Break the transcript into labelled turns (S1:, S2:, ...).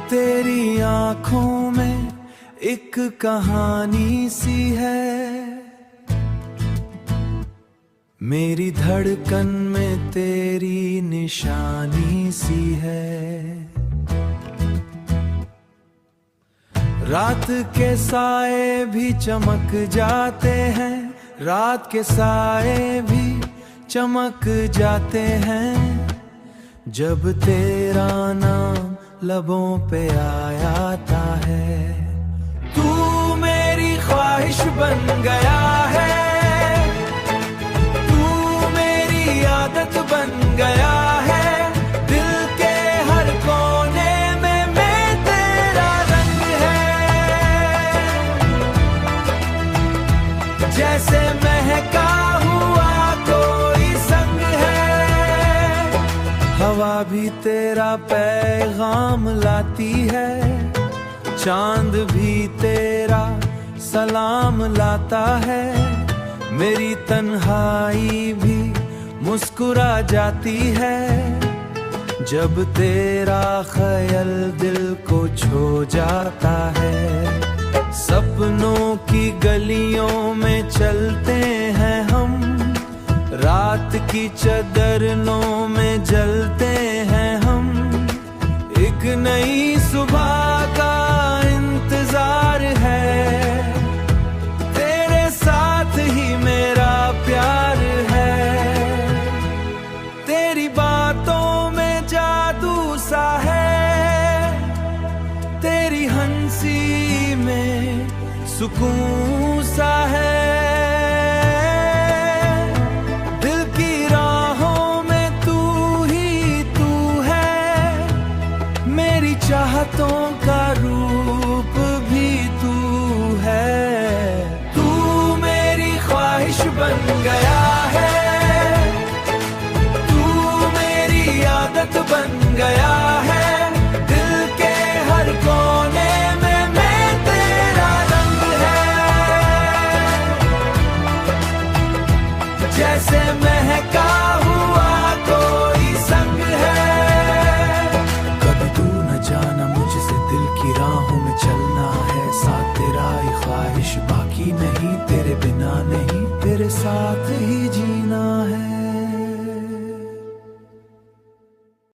S1: तेरी आंखों में एक कहानी सी है, मेरी धड़कन में तेरी निशानी सी है। रात के साए भी चमक जाते हैं, रात के साए भी चमक जाते हैं, जब तेरा नाम लबों पे आता है। तू मेरी ख्वाहिश बन गया है, तू मेरी आदत बन गया है, दिल के हर कोने में मैं तेरा रंग है। जैसे महका हुआ कोई संग है, हवा भी तेरा पैगाम लाती है, चांद भी तेरा सलाम लाता है, मेरी तन्हाई भी मुस्कुरा जाती है, जब तेरा ख्याल दिल को छू जाता है। सपनों की गलियों में चलते हैं हम, रात की चदरनों में जलते हैं हम, एक नई सुबह का इंतजार है, तेरे साथ ही मेरा प्यार है। तेरी बातों में जादू सा है, तेरी हंसी में सुकून सा है, दिल की राहों में तू ही तू है, मेरी चाहतों का रूप भी तू है। तू मेरी ख्वाहिश बन गया है, तू मेरी आदत बन गया है, दिल के हर कोने में मैं तेरा रंग है। जैसे महका हुआ कोई संग है, कभी तू न जाना मुझसे दिल की राहों में चलना है, साथ तेरा ही ख्वाहिश बाकी नहीं, तेरे बिना नहीं, तेरे साथ ही जीना है।